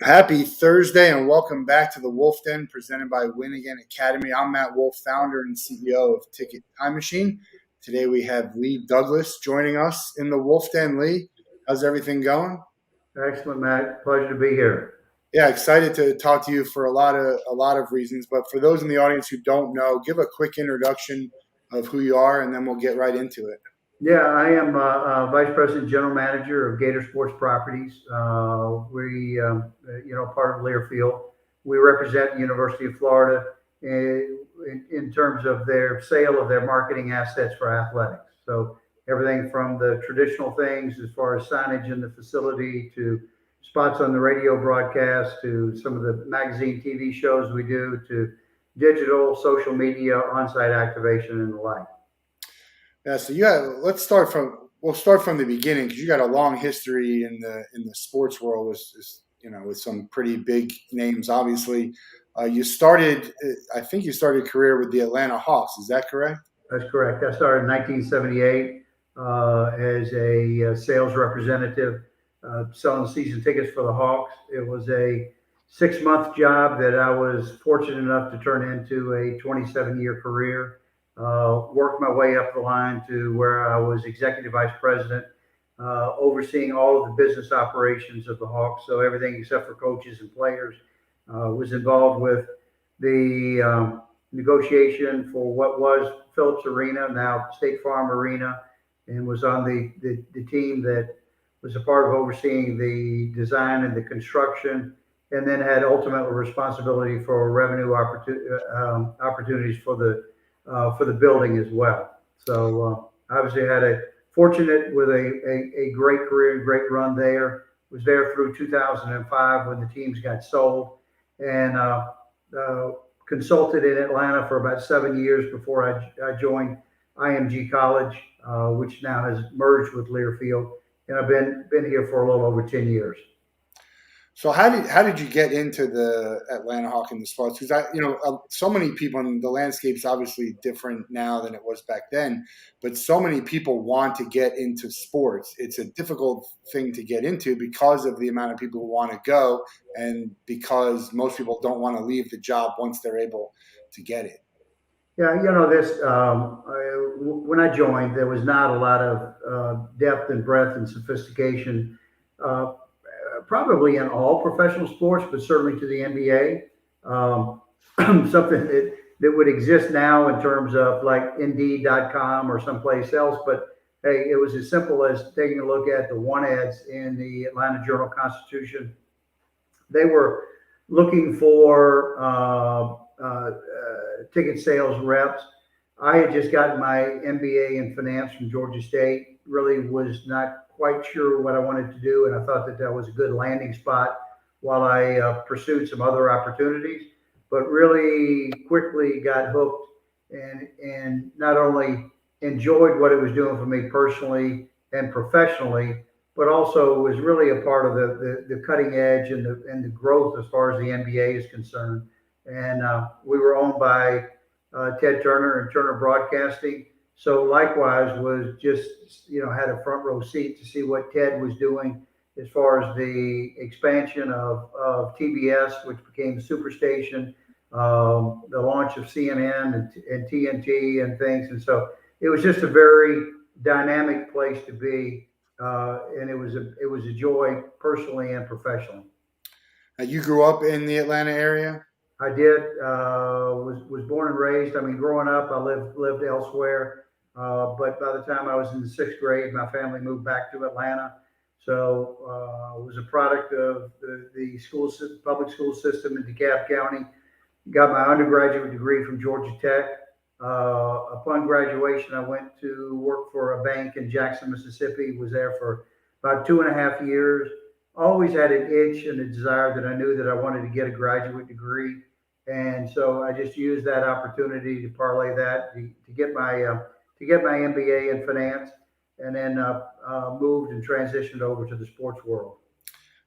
Happy Thursday and welcome back to the Wolff Den presented by Win Again Academy. I'm Matt Wolff, founder and CEO of Ticket Time Machine. Today we have Lee Douglas joining us in the Wolff Den. Lee, how's everything going? Excellent, Matt. Pleasure to be here. Yeah, excited to talk to you for a lot of reasons. But for those in the audience who don't know, give a quick introduction of who you are, and then we'll get right into it. Yeah, I am Vice President General Manager of Gators Sports Properties. Part of Learfield. We represent the University of Florida in terms of their sale of their marketing assets for athletics. So everything from the traditional things as far as signage in the facility to spots on the radio broadcast to some of the magazine TV shows we do to digital, social media, on-site activation and the like. Yeah, so we'll start from the beginning because you got a long history in the sports world with some pretty big names. Obviously, I think you started a career with the Atlanta Hawks. Is that correct? That's correct. I started in 1978 as a sales representative selling season tickets for the Hawks. It was a 6-month job that I was fortunate enough to turn into a 27-year career. Worked my way up the line to where I was executive vice president, overseeing all of the business operations of the Hawks. So everything except for coaches and players. Was involved with the negotiation for what was Phillips Arena, now State Farm Arena, and was on the team that was a part of overseeing the design and the construction, and then had ultimate responsibility for revenue opportunities for the building as well. So obviously had a fortunate with a great career and great run there. Was there through 2005 when the teams got sold, and consulted in Atlanta for about 7 years before I joined IMG College, which now has merged with Learfield, and I've been here for a little over 10 years. So how did you get into the Atlanta Hawks and the sports? Because so many people, and the landscape's obviously different now than it was back then, but so many people want to get into sports. It's a difficult thing to get into because of the amount of people who want to go, and because most people don't want to leave the job once they're able to get it. Yeah, when I joined, there was not a lot of depth and breadth and sophistication. Probably in all professional sports, but certainly to the NBA. Something that would exist now in terms of like Indeed.com or someplace else. But hey, it was as simple as taking a look at the one ads in the Atlanta Journal-Constitution. They were looking for ticket sales reps. I had just gotten my MBA in finance from Georgia State, really was not quite sure what I wanted to do, and I thought that was a good landing spot while I pursued some other opportunities, but really quickly got hooked and not only enjoyed what it was doing for me personally and professionally, but also was really a part of the cutting edge and the growth as far as the NBA is concerned. And we were owned by Ted Turner and Turner Broadcasting. So likewise was just, had a front row seat to see what Ted was doing as far as the expansion of TBS, which became Superstation, the launch of CNN and TNT and things. And so it was just a very dynamic place to be. And it was a joy personally and professionally. You grew up in the Atlanta area? I did. Was born and raised. I mean, growing up, I lived elsewhere. But by the time I was in the 6th grade, my family moved back to Atlanta. So it was a product of the public school system in DeKalb County. Got my undergraduate degree from Georgia Tech. Upon graduation, I went to work for a bank in Jackson, Mississippi. Was there for about 2.5 years. Always had an itch and a desire that I knew that I wanted to get a graduate degree. And so I just used that opportunity to parlay that to get my MBA in finance, and then moved and transitioned over to the sports world.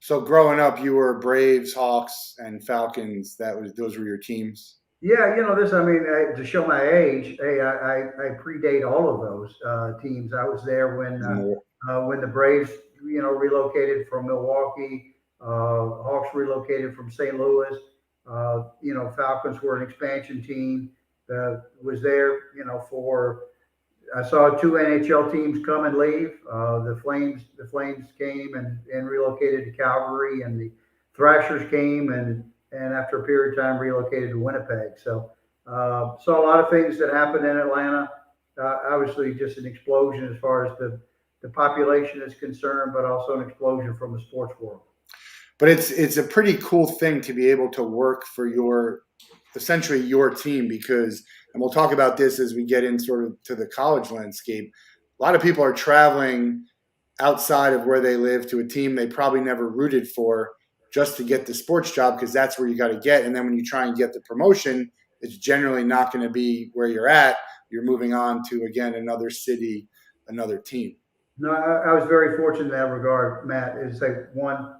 So growing up, you were Braves, Hawks, and Falcons. Those were your teams. Yeah, to show my age, hey, I predate all of those teams. I was there when the Braves, relocated from Milwaukee Hawks relocated from St. Louis. Falcons were an expansion team. Was there, for I saw two NHL teams come and leave. The Flames came and relocated to Calgary, and the Thrashers came and after a period of time relocated to Winnipeg. So saw a lot of things that happened in Atlanta. Obviously, just an explosion as far as the population is concerned, but also an explosion from the sports world. But it's a pretty cool thing to be able to work for essentially your team, because, and we'll talk about this as we get in sort of to the college landscape. A lot of people are traveling outside of where they live to a team they probably never rooted for just to get the sports job, because that's where you got to get. And then when you try and get the promotion, it's generally not going to be where you're at. You're moving on to, again, another city, another team. No, I was very fortunate in that regard, Matt. Is like one,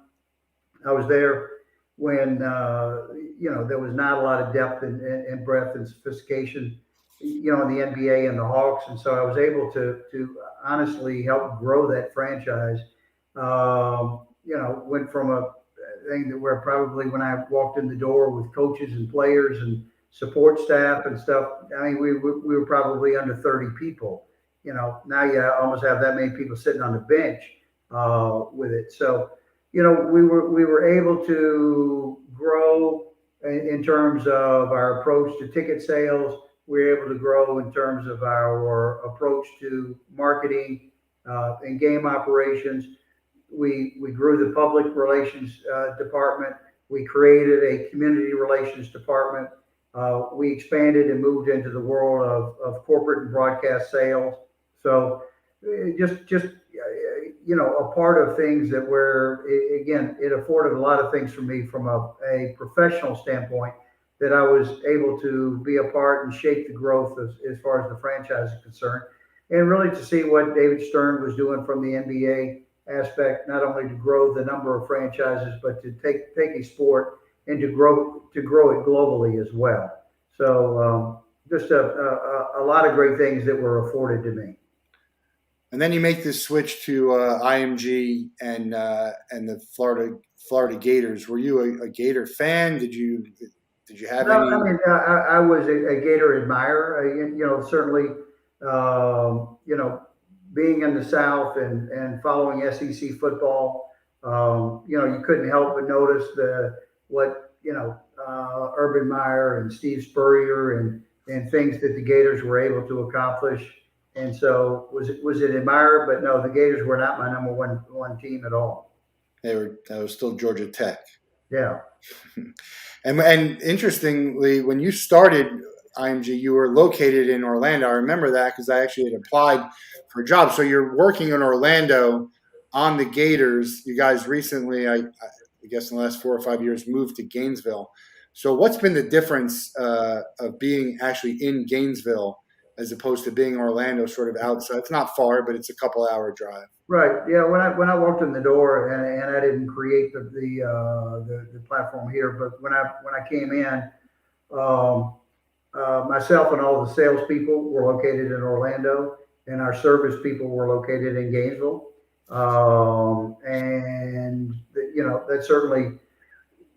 I was there when there was not a lot of depth and breadth and sophistication, in the NBA and the Hawks, and so I was able to honestly help grow that franchise. Went from a thing that where probably when I walked in the door with coaches and players and support staff and stuff, I mean, we were probably under 30 people. Now you almost have that many people sitting on the bench with it. So we were able to grow in terms of our approach to ticket sales. We were able to grow in terms of our approach to marketing and game operations. We grew the public relations department. We created a community relations department. We expanded and moved into the world of corporate and broadcast sales. So just a part of things that were, again, it afforded a lot of things for me from a professional standpoint, that I was able to be a part and shape the growth as far as the franchise is concerned. And really to see what David Stern was doing from the NBA aspect, not only to grow the number of franchises, but to take a sport and to grow it globally as well. So just a lot of great things that were afforded to me. And then you make this switch to IMG and the Florida Gators. Were you a Gator fan? Did you have No, any? I mean, I was a Gator admirer. Certainly, being in the South and following SEC football, you couldn't help but notice what Urban Meyer and Steve Spurrier and things that the Gators were able to accomplish. And so was it admired? But no, the Gators were not my number one team at all. That was still Georgia Tech. Yeah. And interestingly, when you started IMG, you were located in Orlando. I remember that because I actually had applied for a job. So you're working in Orlando on the Gators. You guys recently, I guess in the last 4 or 5 years, moved to Gainesville. So what's been the difference of being actually in Gainesville as opposed to being Orlando, sort of outside? It's not far, but it's a couple-hour drive. Right. Yeah. When I walked in the door, and I didn't create the platform here, but when I came in, myself and all the salespeople were located in Orlando, and our service people were located in Gainesville. And that certainly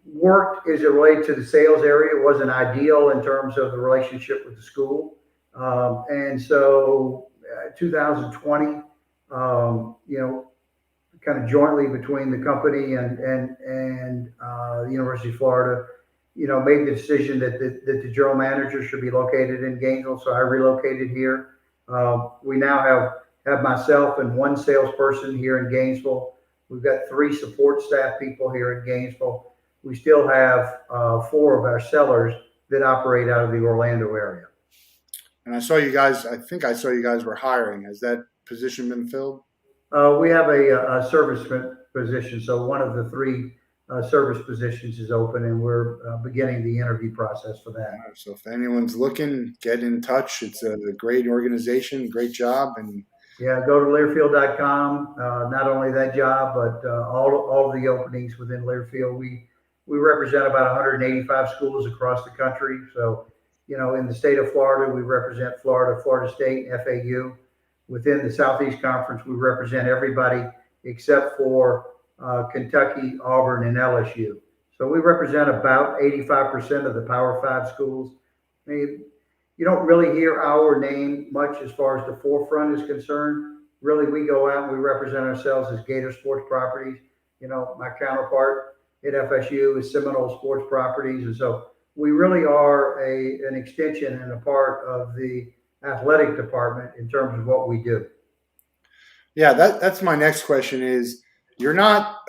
worked as it related to the sales area. It wasn't ideal in terms of the relationship with the school. And so 2020, kind of jointly between the company and the University of Florida, made the decision that the general manager should be located in Gainesville. So I relocated here. We now have myself and one salesperson here in Gainesville. We've got 3 support staff people here in Gainesville. We still have 4 of our sellers that operate out of the Orlando area. And I saw you guys were hiring. Has that position been filled? We have a service position. So one of the 3 service positions is open, and we're beginning the interview process for that. So if anyone's looking, get in touch. It's a great organization, great job. And yeah, go to Learfield.com. Not only that job, but all of the openings within Learfield. We represent about 185 schools across the country. So, in the state of Florida, we represent Florida State, FAU. Within the Southeast Conference, we represent everybody except for Kentucky, Auburn, and LSU. So we represent about 85% of the Power Five schools. I mean, you don't really hear our name much as far as the forefront is concerned. Really, we go out and we represent ourselves as Gator Sports Properties. My counterpart at FSU is Seminole Sports Properties. And so we really are an extension and a part of the athletic department in terms of what we do. Yeah, that's my next question. Is you're not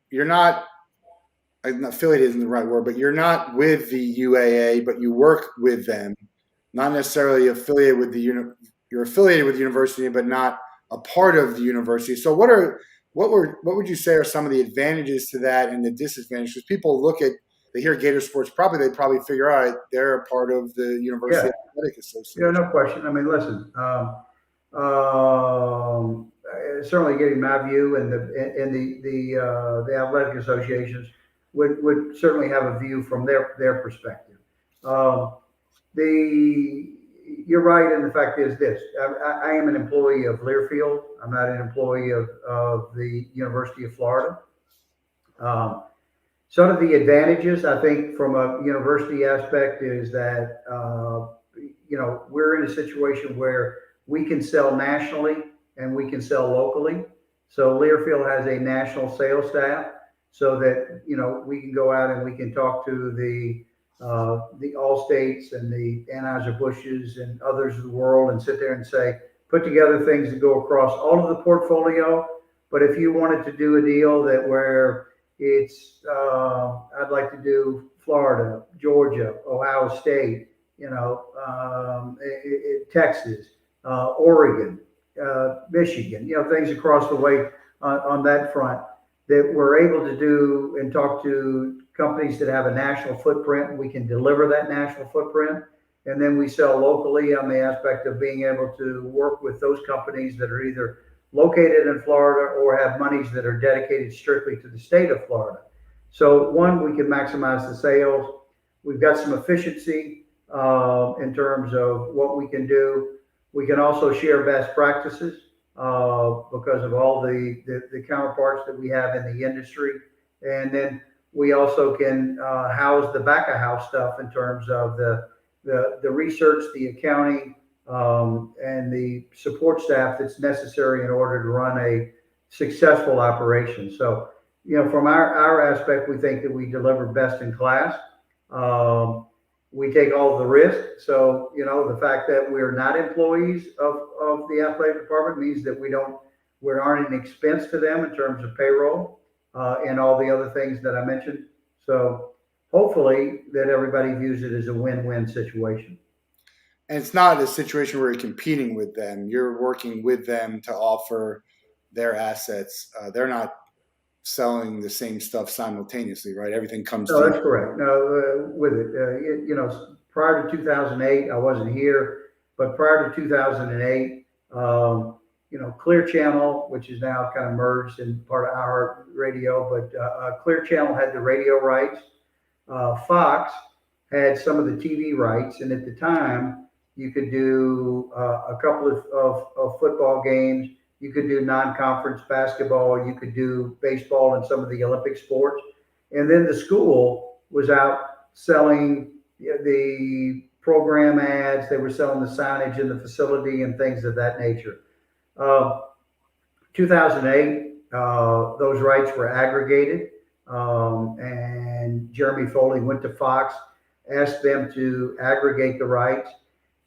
you're not affiliated isn't the right word, but you're not with the UAA, but you work with them. Not necessarily affiliated with you're affiliated with the university, but not a part of the university. So what would you say are some of the advantages to that and the disadvantages? Because people they hear Gator Sports Property, they probably figure out they're a part of the University Yeah, Athletic Association. no question. I mean, listen, certainly getting my view, and the athletic associations would certainly have a view from their perspective. Um, the You're right, and the fact is this: I am an employee of Learfield. I'm not an employee of the University of Florida. Um, some of the advantages, I think, from a university aspect, is that we're in a situation where we can sell nationally and we can sell locally. So Learfield has a national sales staff, so that we can go out and we can talk to the Allstates and the Anheuser Busches and others of the world, and sit there and say, put together things that go across all of the portfolio. But if you wanted to do a deal that where I'd like to do Florida, Georgia, Ohio State, Texas, Oregon, Michigan, things across the way on that front, that we're able to do and talk to companies that have a national footprint, and we can deliver that national footprint. And then we sell locally on the aspect of being able to work with those companies that are either located in Florida or have monies that are dedicated strictly to the state of Florida. So one, we can maximize the sales. We've got some efficiency in terms of what we can do. We can also share best practices because of all the counterparts that we have in the industry. And then we also can house the back of house stuff in terms of the research, the accounting, and the support staff that's necessary in order to run a successful operation. So, from our aspect, we think that we deliver best in class. We take all the risk. So, the fact that we're not employees of the athletic department means that we aren't an expense to them in terms of payroll and all the other things that I mentioned. So hopefully that everybody views it as a win-win situation. And it's not a situation where you're competing with them. You're working with them to offer their assets. They're not selling the same stuff simultaneously, right? Everything comes to No, you. that's correct. No, with it, prior to 2008, I wasn't here, but prior to 2008, Clear Channel, which is now kind of merged in part of our radio, but Clear Channel had the radio rights. Fox had some of the TV rights, and at the time, you could do a couple of football games. You could do non-conference basketball. You could do baseball and some of the Olympic sports. And then the school was out selling the program ads. They were selling the signage in the facility and things of that nature. 2008, those rights were aggregated, and Jeremy Foley went to Fox, asked them to aggregate the rights.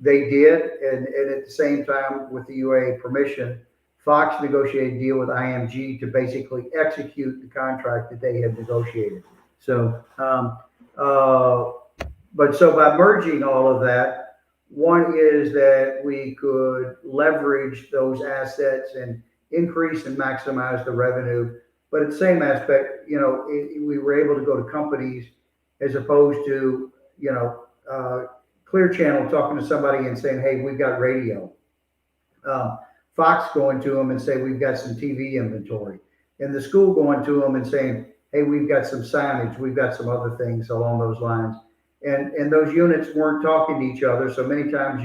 They did, and at the same time, with the UAA permission, Fox negotiated a deal with IMG to basically execute the contract that they had negotiated. So, so by merging all of that, one is that we could leverage those assets and increase and maximize the revenue. But at the same aspect, we were able to go to companies as opposed to, Clear Channel talking to somebody and saying, hey, we've got radio. Fox going to them and say, we've got some TV inventory. And the school going to them and saying, hey, we've got some signage, we've got some other things along those lines. And those units weren't talking to each other. So many times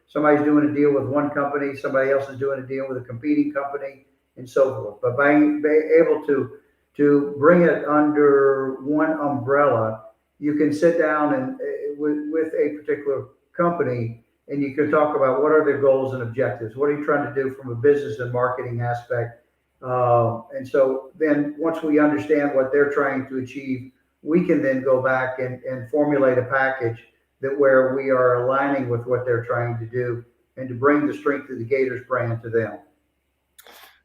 somebody's doing a deal with one company, somebody else is doing a deal with a competing company. and so forth. But by being able to bring it under one umbrella, you can sit down and with a particular company, and you can talk about what are their goals and objectives. What are you trying to do from a business and marketing aspect? And so then once we understand what they're trying to achieve, we can then go back and formulate a package that where we are aligning with what they're trying to do and to bring the strength of the Gators brand to them.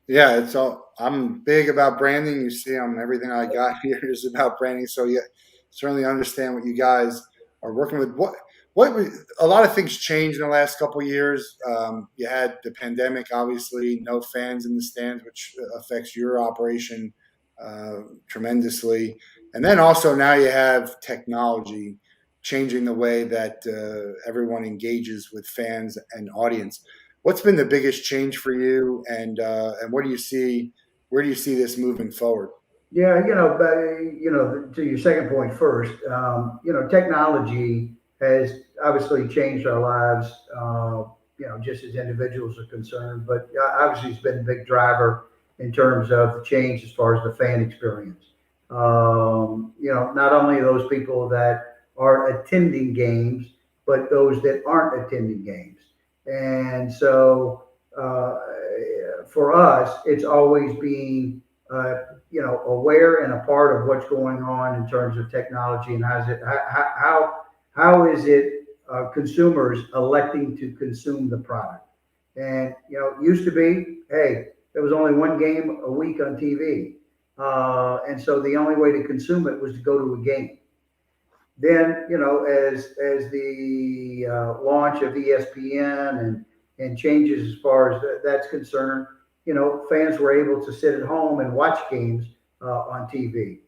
Yeah, it's all. I'm big about branding. You see, everything I got here is about branding. So yeah, certainly understand what you guys are working with. A lot of things changed in the last couple of years. You had the pandemic, obviously, no fans in the stands, which affects your operation tremendously. And then also now you have technology changing the way that everyone engages with fans and audience. What's been the biggest change for you, and what do you see? Where do you see this moving forward? Yeah, but to your second point first, technology has obviously changed our lives, just as individuals are concerned, but obviously it's been a big driver in terms of the change as far as the fan experience. Not only those people that are attending games, but those that aren't attending games. And so for us, it's always being aware and a part of what's going on in terms of technology and how is it consumers electing to consume the product. And it used to be, hey, there was only one game a week on TV, and so the only way to consume it was to go to a game. Then as the launch of ESPN and changes as far as that's concerned, fans were able to sit at home and watch games on TV.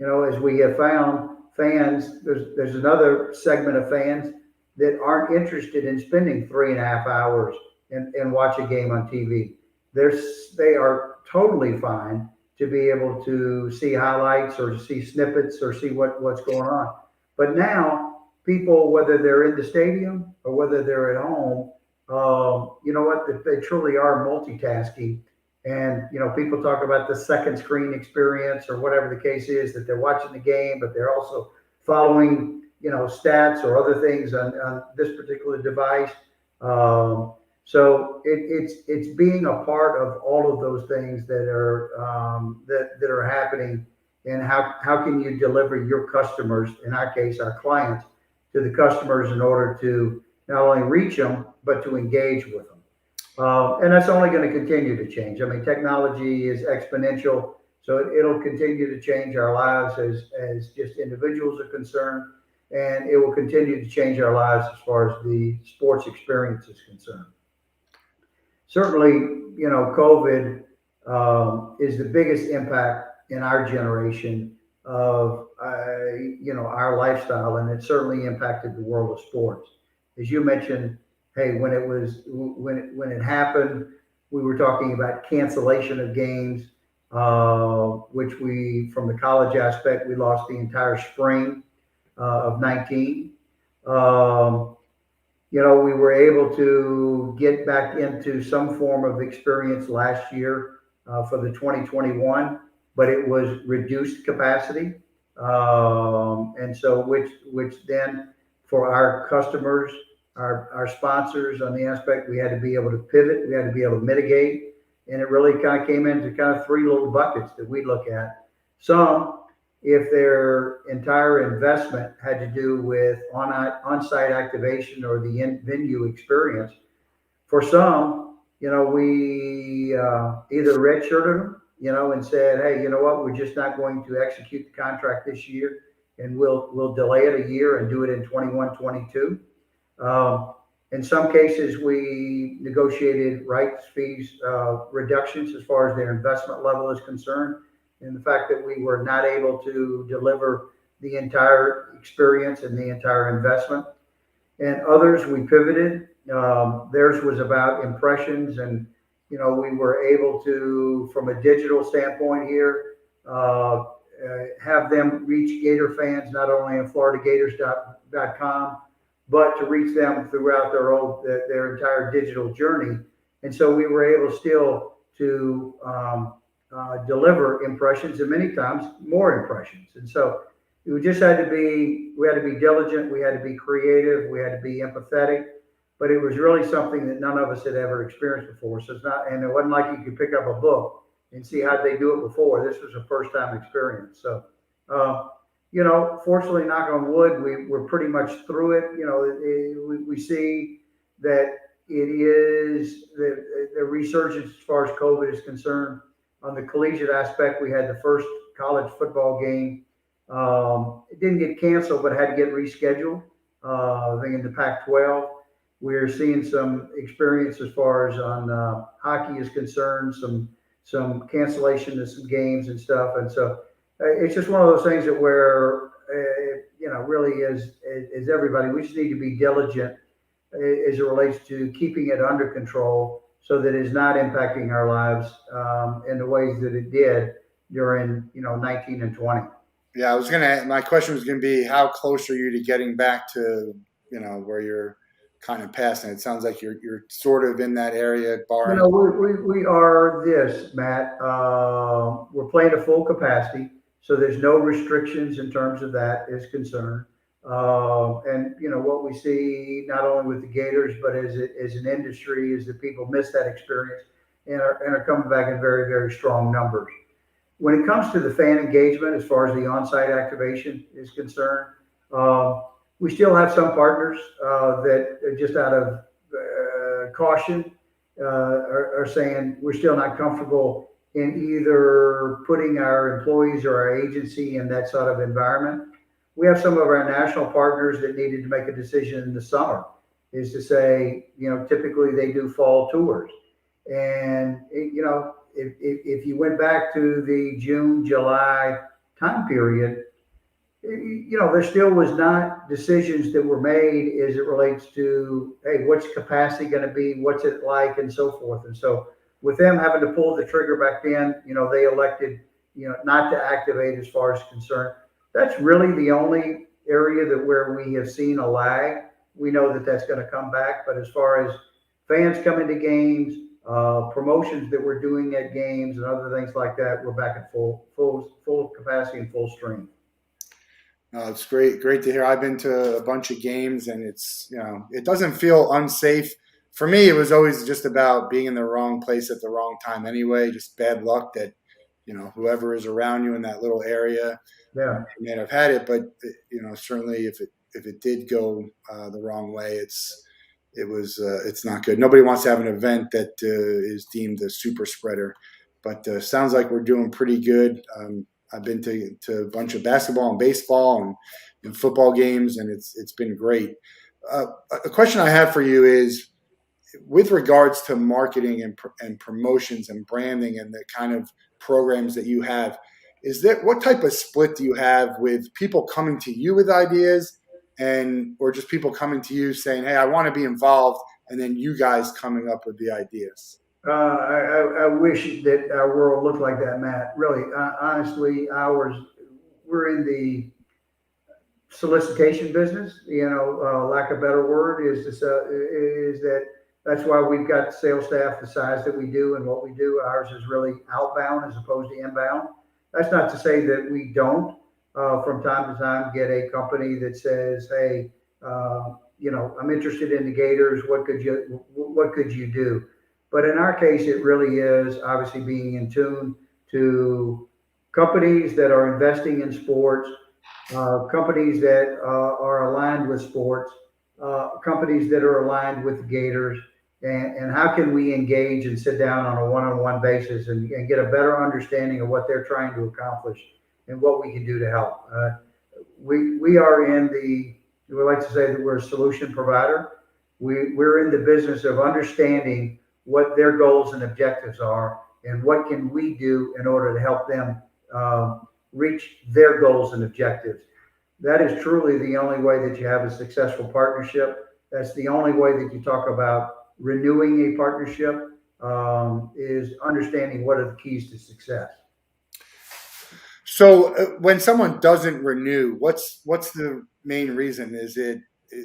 As we have found, fans, there's another segment of fans that aren't interested in spending 3.5 hours and watch a game on TV. They are totally fine to be able to see highlights or see snippets or see what's going on. But now people, whether they're in the stadium or whether they're at home, they truly are multitasking. And people talk about the second screen experience or whatever the case is, that they're watching the game, but they're also following stats or other things on this particular device. So it's being a part of all of those things that are happening, and how can you deliver your customers, in our case our clients, to the customers in order to not only reach them but to engage with them. And that's only going to continue to change. I mean, technology is exponential, so it'll continue to change our lives as just individuals are concerned, and it will continue to change our lives as far as the sports experience is concerned. Certainly, COVID is the biggest impact in our generation of our lifestyle, and it certainly impacted the world of sports. As you mentioned, hey, when it happened, we were talking about cancellation of games, which from the college aspect, we lost the entire spring of 19. We were able to get back into some form of experience last year for the 2021, but it was reduced capacity. And so which then for our customers, our sponsors on the aspect, we had to be able to pivot, we had to be able to mitigate. And it really kind of came into kind of three little buckets that we look at. Some, if their entire investment had to do with on-site activation or the venue experience. For some, we either redshirted them, and said, hey, you know what, we're just not going to execute the contract this year, and we'll delay it a year and do it in 21, 22. In some cases, we negotiated rights fees reductions as far as their investment level is concerned, and the fact that we were not able to deliver the entire experience and the entire investment. And others, we pivoted. Theirs was about impressions, and we were able to, from a digital standpoint here, have them reach Gator fans not only on FloridaGators.com, but to reach them throughout their entire digital journey. And so we were able to still to deliver impressions, and many times more impressions. And so we just had to be, we had to be diligent, we had to be creative, we had to be empathetic, but it was really something that none of us had ever experienced before. So it's not, and it wasn't like you could pick up a book and see how they do it before. This was a first time experience. So, uh, fortunately, knock on wood, we're pretty much through it. We see that it is the resurgence as far as COVID is concerned. On the collegiate aspect, we had the first college football game. It didn't get canceled, but had to get rescheduled. I think in the Pac-12, we're seeing some experience as far as on hockey is concerned, some cancellation of some games and stuff. And so it's just one of those things that where really is everybody. We just need to be diligent as it relates to keeping it under control so that it's not impacting our lives in the ways that it did during 19 and 20. Yeah, my question was gonna be, how close are you to getting back to, where you're kind of passing? It sounds like you're sort of in that area, You barring. know, we are this, Matt. We're playing to full capacity, so there's no restrictions in terms of that is concerned. And what we see not only with the Gators, but as an industry, is that people miss that experience and are coming back in very, very strong numbers. When it comes to the fan engagement, as far as the on-site activation is concerned, we still have some partners that just out of caution are saying we're still not comfortable in either putting our employees or our agency in that sort of environment. We have some of our national partners that needed to make a decision in the summer, is to say, typically they do fall tours. And, if you went back to the June, July time period, there still was not decisions that were made as it relates to, hey, what's capacity going to be, what's it like, and so forth. And so, with them having to pull the trigger back then, they elected, not to activate as far as concerned. That's really the only area that where we have seen a lag. We know that that's going to come back, but as far as fans coming to games, promotions that we're doing at games, and other things like that, we're back at full capacity and full stream. No, it's great to hear. I've been to a bunch of games, and it's it doesn't feel unsafe. For me, it was always just about being in the wrong place at the wrong time. Anyway, just bad luck that whoever is around you in that little area Yeah. may have had it. But certainly if it did go the wrong way, it's not good. Nobody wants to have an event that is deemed a super spreader. But sounds like we're doing pretty good. I've been to a bunch of basketball and baseball and football games, and it's been great. A question I have for you is, with regards to marketing and promotions and branding and the kind of programs that you have, what type of split do you have with people coming to you with ideas, or just people coming to you saying, "Hey, I want to be involved," and then you guys coming up with the ideas? I wish that our world looked like that, Matt. Really, honestly, we're in the solicitation business. Lack of a better word is that that's why we've got sales staff the size that we do and what we do. Ours is really outbound as opposed to inbound. That's not to say that we don't from time to time get a company that says, "Hey, I'm interested in the Gators. What could you do?" But in our case, it really is obviously being in tune to companies that are investing in sports, companies that are aligned with sports, companies that are aligned with the Gators, and how can we engage and sit down on a one-on-one basis and get a better understanding of what they're trying to accomplish and what we can do to help. We are we like to say that we're a solution provider. We're in the business of understanding what their goals and objectives are, and what can we do in order to help them reach their goals and objectives. That is truly the only way that you have a successful partnership. That's the only way that you talk about renewing a partnership, is understanding what are the keys to success. So when someone doesn't renew, what's the main reason? Is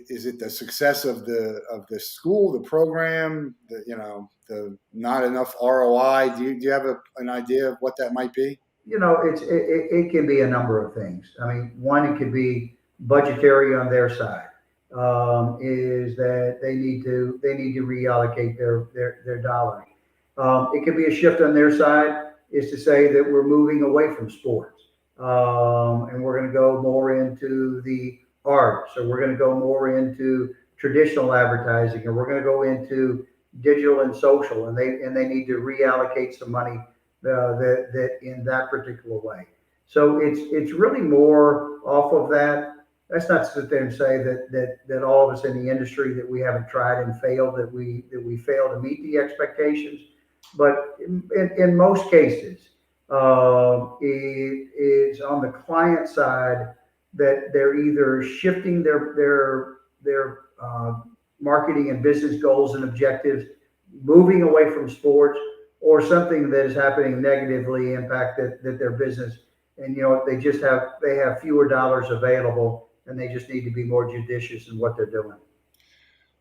is it the success of the school, the program, the not enough ROI? Do you have an idea of what that might be? It can be a number of things. I mean, one, it could be budgetary on their side. Is that they need to reallocate their dollars. It could be a shift on their side, is to say that we're moving away from sports, and we're going to go more into the arts, or we're going to go more into traditional advertising, or we're going to go into digital and social, and they need to reallocate some money that in that particular way. So it's really more off of that. That's not to sit there and say that all of us in the industry, that we haven't tried and failed, that we fail to meet the expectations. But in most cases, it is on the client side that they're either shifting their marketing and business goals and objectives, moving away from sports, or something that is happening negatively impact that their business. And they have fewer dollars available, and they just need to be more judicious in what they're doing.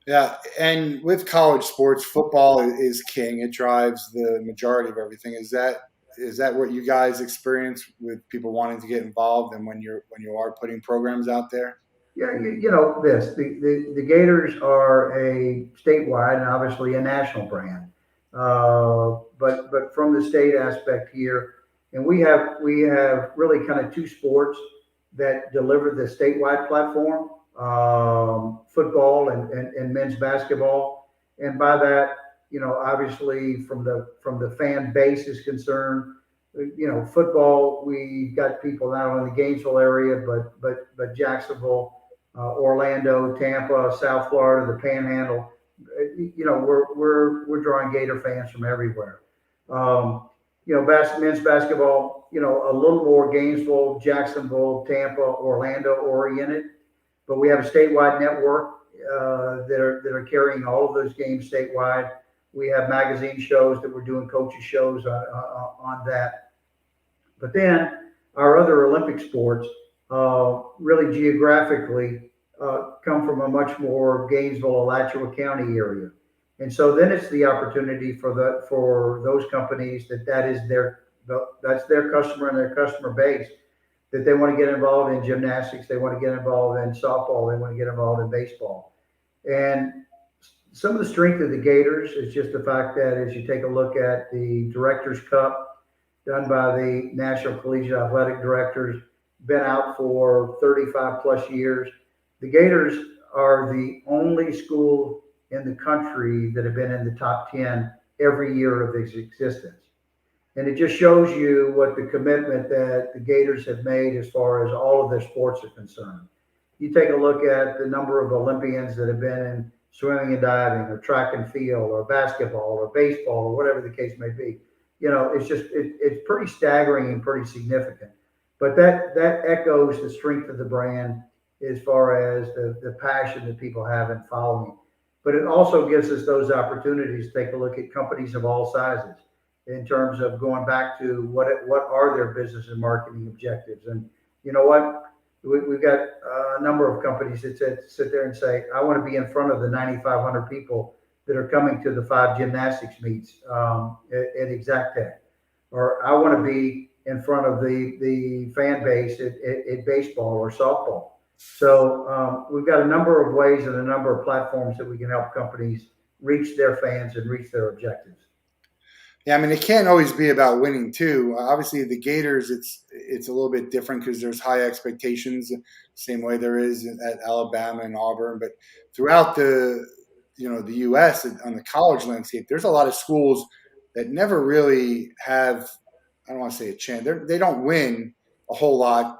Yeah, and with college sports, football is king. It drives the majority of everything. Is that what you guys experience with people wanting to get involved, and when you are putting programs out there? Yeah, the Gators are a statewide and obviously a national brand, but from the state aspect here, and we have really kind of two sports that deliver the statewide platform: football and men's basketball. And by that, obviously from the fan base is concerned, football, we got people not only in the Gainesville area, but Jacksonville, Orlando, Tampa, South Florida, the Panhandle. We're drawing Gator fans from everywhere. Men's basketball, a little more Gainesville, Jacksonville, Tampa, Orlando oriented, but we have a statewide network that are carrying all of those games statewide. We have magazine shows that we're doing coaches shows on that. But then our other Olympic sports, really geographically, come from a much more Gainesville, Alachua County area. And so then it's the opportunity for those companies that's their customer and their customer base, that they want to get involved in gymnastics, they want to get involved in softball, they want to get involved in baseball. And some of the strength of the Gators is just the fact that as you take a look at the Directors Cup done by the National Collegiate Athletic Directors, been out for 35 plus years. The Gators are the only school in the country that have been in the top 10 every year of its existence. And it just shows you what the commitment that the Gators have made as far as all of their sports are concerned. You take a look at the number of Olympians that have been in swimming and diving, or track and field, or basketball, or baseball, or whatever the case may be. It's pretty staggering and pretty significant. But that echoes the strength of the brand as far as the passion that people have in following. But it also gives us those opportunities to take a look at companies of all sizes in terms of going back to what are their business and marketing objectives. And you know what? We've got a number of companies that sit there and say, I want to be in front of the 9,500 people that are coming to the 5 gymnastics meets at Exactech, or I want to be in front of the fan base at baseball or softball. So we've got a number of ways and a number of platforms that we can help companies reach their fans and reach their objectives. Yeah, I mean, it can't always be about winning too. Obviously, the Gators, it's a little bit different because there's high expectations, same way there is at Alabama and Auburn. But throughout the U.S. on the college landscape, there's a lot of schools that never really have. I don't want to say a chance. They don't win a whole lot,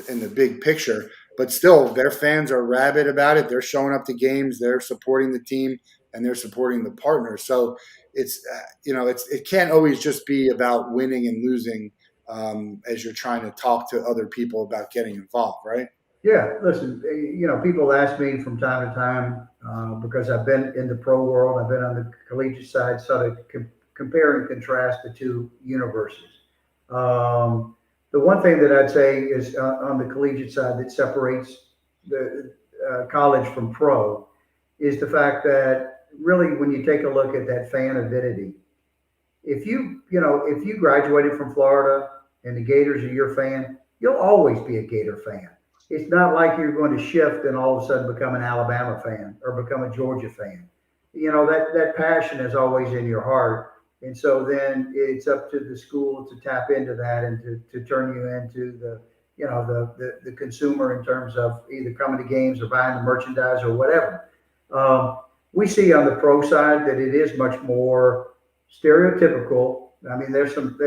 in the big picture. But still, their fans are rabid about it. They're showing up to games. They're supporting the team, and they're supporting the partner. So it can't always just be about winning and losing, as you're trying to talk to other people about getting involved, right? Yeah, listen, people ask me from time to time, because I've been in the pro world, I've been on the collegiate side, sort of compare and contrast the two universes. The one thing that I'd say is on the collegiate side that separates college from pro is the fact that really when you take a look at that fan avidity, if you graduated from Florida and the Gators are your fan, you'll always be a Gator fan. It's not like you're going to shift and all of a sudden become an Alabama fan or become a Georgia fan. That passion is always in your heart. And so then it's up to the school to tap into that and to turn you into the consumer in terms of either coming to games or buying the merchandise or whatever. Um, we see on the pro side that it is much more stereotypical. I mean, there's some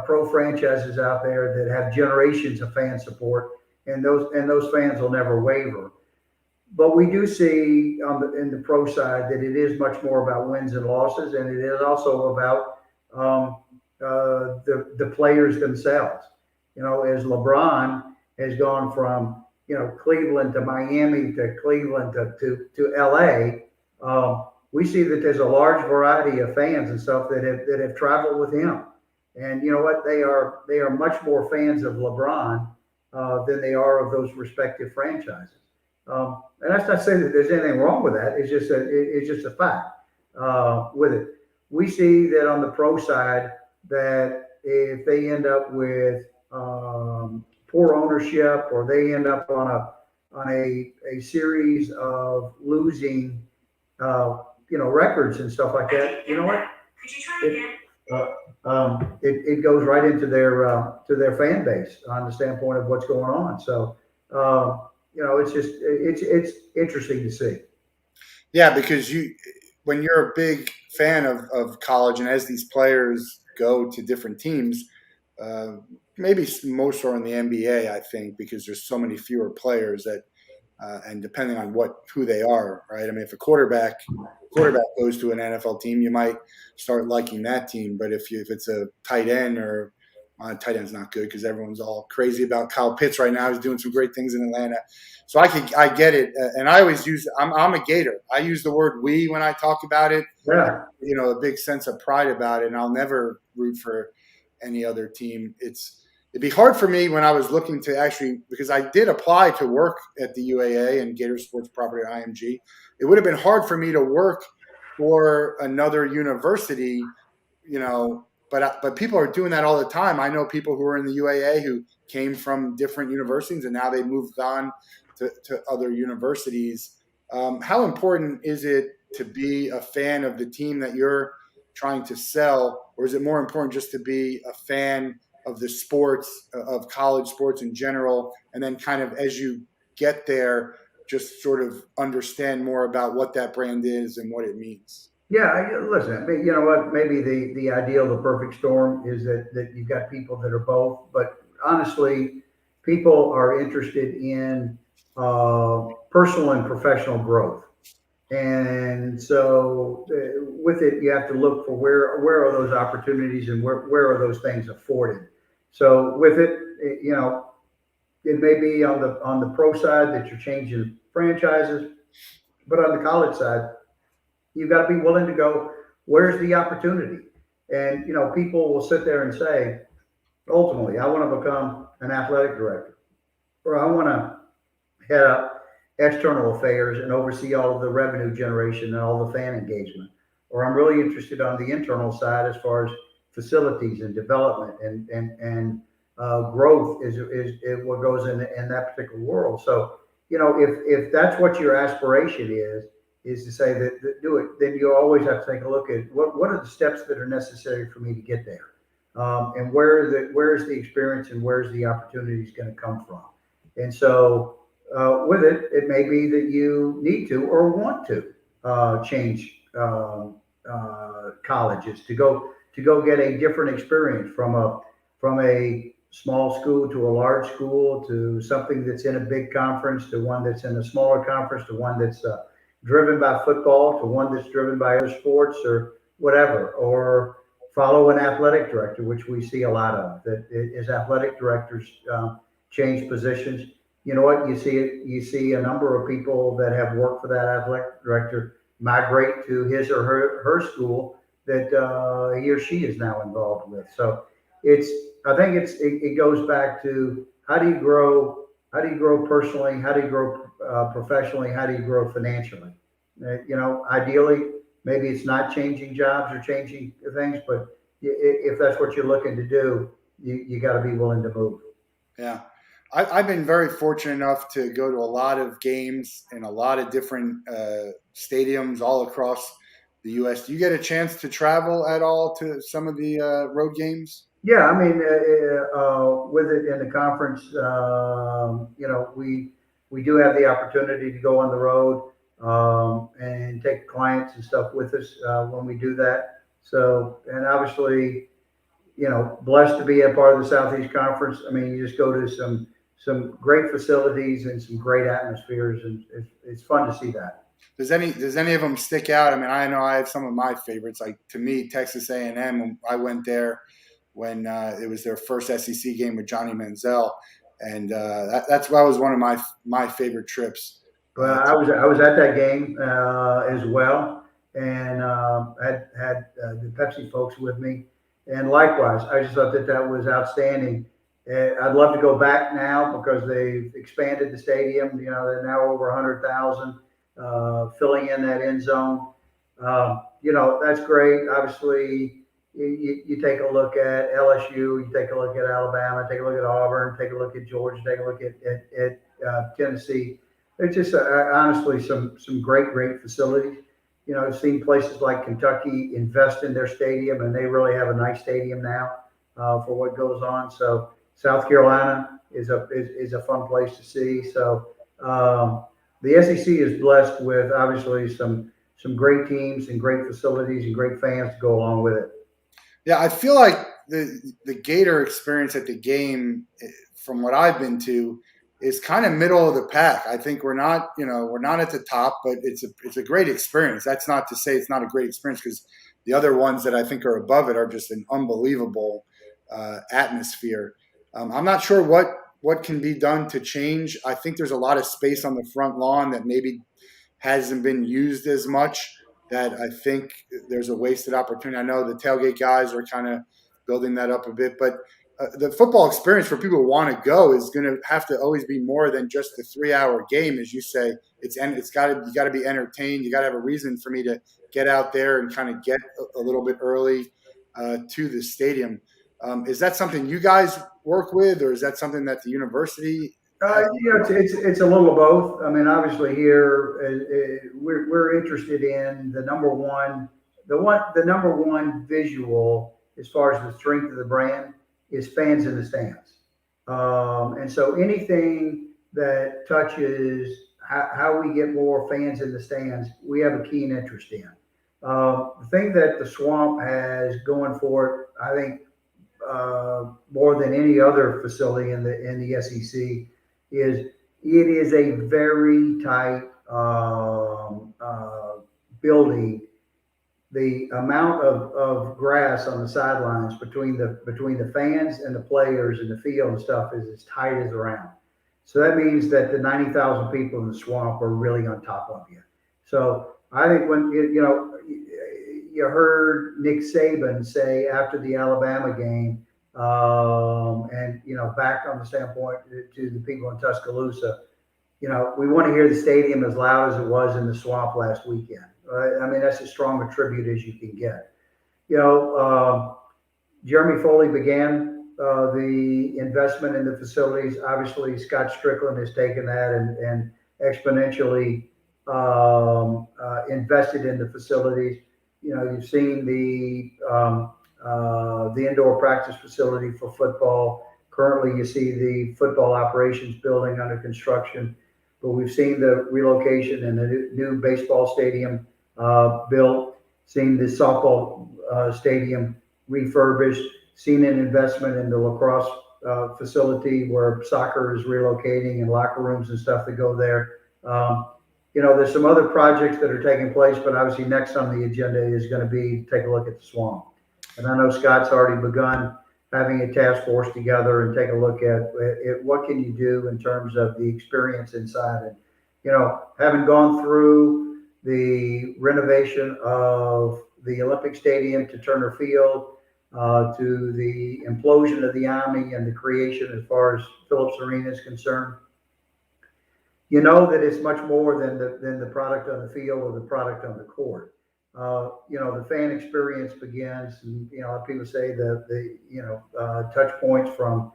pro franchises out there that have generations of fan support, and those fans will never waver. But we do see in the pro side that it is much more about wins and losses, and it is also about um, the players themselves. As LeBron has gone from Cleveland to Miami to Cleveland to LA, we see that there's a large variety of fans and stuff that have traveled with him. And you know what? They are much more fans of LeBron than they are of those respective franchises. And that's not saying that there's anything wrong with that. It's just a fact with it. We see that on the pro side that if they end up with poor ownership or they end up on a series of losing records and stuff like that, you know what? It, it goes right into their to their fan base on the standpoint of what's going on. So it's interesting to see. Yeah, because when you're a big fan of college, and as these players go to different teams, uh, maybe most are in the NBA, I think, because there's so many fewer players that, and depending on who they are, right? I mean, if a quarterback goes to an NFL team, you might start liking that team. But if it's a tight end or tight end's not good because everyone's all crazy about Kyle Pitts right now. He's doing some great things in Atlanta, so I get it, and I always use I'm a Gator. I use the word we when I talk about it. Yeah, A big sense of pride about it, and I'll never root for any other team. It'd be hard for me when I was looking to actually, because I did apply to work at the UAA and Gator Sports Property IMG. It would have been hard for me to work for another university, but people are doing that all the time. I know people who are in the UAA who came from different universities and now they moved on to other universities. How important is it to be a fan of the team that you're trying to sell, or is it more important just to be a fan of the sports, of college sports in general, and then kind of as you get there, just sort of understand more about what that brand is and what it means? yeah. Listen, I mean, you know what? Maybe the ideal, the perfect storm is that you've got people that are both. But honestly, people are interested in personal and professional growth. And so with it, you have to look for where are those opportunities and where are those things afforded. So with it, it may be on the pro side that you're changing franchises, but on the college side, you've got to be willing to go, where's the opportunity? And people will sit there and say, ultimately, I want to become an athletic director, or I want to head up external affairs and oversee all of the revenue generation and all the fan engagement. Or I'm really interested on the internal side as far as facilities and development and growth is what goes in that particular world. So, if that's what your aspiration is to say that do it, then you always have to take a look at what are the steps that are necessary for me to get there. And where's the experience and where's the opportunities going to come from. And so with it, it may be that you need to or want to change colleges to go get a different experience from a small school to a large school to something that's in a big conference to one that's in a smaller conference to one that's driven by football to one that's driven by other sports or whatever, or follow an athletic director, which we see a lot of. That is athletic directors change positions. You know what? You see a number of people that have worked for that athletic director migrate to his or her school that he or she is now involved with. So I think it goes back to how do you grow how do you grow personally? How do you grow professionally? How do you grow financially? Ideally, maybe it's not changing jobs or changing things, but if that's what you're looking to do, you got to be willing to move. Yeah. I've been very fortunate enough to go to a lot of games in a lot of different stadiums all across the U.S. Do you get a chance to travel at all to some of the road games? Yeah, I mean, with it in the conference, we do have the opportunity to go on the road and take clients and stuff with us when we do that. So, and obviously, blessed to be a part of the Southeast Conference. I mean, you just go to some great facilities and some great atmospheres, and it's fun to see that. Does any of them stick out? I mean, I know I have some of my favorites. Like to me, Texas A&M. I went there when it was their first SEC game with Johnny Manziel, and that was one of my favorite trips. Well, I was at that game as well, and had the Pepsi folks with me, and likewise, I just thought that was outstanding. I'd love to go back now because they've expanded the stadium. They're now over 100,000, filling in that end zone. That's great. Obviously, you take a look at LSU, you take a look at Alabama, take a look at Auburn, take a look at Georgia, take a look at Tennessee. It's just honestly some great facilities. I've seen places like Kentucky invest in their stadium, and they really have a nice stadium now for what goes on. So South Carolina is a fun place to see. So the SEC is blessed with obviously some great teams and great facilities and great fans to go along with it. Yeah, I feel like the Gator experience at the game, from what I've been to, is kind of middle of the pack. I think we're not at the top, but it's a great experience. That's not to say it's not a great experience because the other ones that I think are above it are just an unbelievable atmosphere. I'm not sure what can be done to change. I think there's a lot of space on the front lawn that maybe hasn't been used as much, that I think there's a wasted opportunity. I know the tailgate guys are kind of building that up a bit, but the football experience for people who want to go is going to have to always be more than just the 3 hour game, as you say. You got to be entertained. You got to have a reason for me to get out there and kind of get a little bit early to the stadium. Is that something you guys work with, or is that something that the university has? It's a little of both. I mean, obviously here we're interested in the number one visual as far as the strength of the brand is fans in the stands, and so anything that touches how we get more fans in the stands, we have a keen interest in. The thing that the Swamp has going for it, I think, more than any other facility in the SEC is it is a very tight building. The amount of grass on the sidelines between the fans and the players and the field and stuff is as tight as around. So that means that the 90,000 people in the Swamp are really on top of you. So I think when you heard Nick Saban say after the Alabama game, and back on the standpoint to the people in Tuscaloosa, we want to hear the stadium as loud as it was in the Swamp last weekend. Right? I mean, that's as strong a tribute as you can get. Jeremy Foley began the investment in the facilities. Obviously, Scott Strickland has taken that and exponentially invested in the facilities. You've seen the indoor practice facility for football. Currently, you see the football operations building under construction, but we've seen the relocation and the new baseball stadium built, seen the softball stadium refurbished, seen an investment in the lacrosse facility where soccer is relocating and locker rooms and stuff that go there. There's some other projects that are taking place, but obviously next on the agenda is going to be take a look at the Swamp. And I know Scott's already begun having a task force together and take a look at what can you do in terms of the experience inside. And, having gone through the renovation of the Olympic Stadium to Turner Field, to the implosion of the Omni and the creation as far as Phillips Arena is concerned, you know that it's much more than the product on the field or the product on the court. The fan experience begins, and people say the touch points from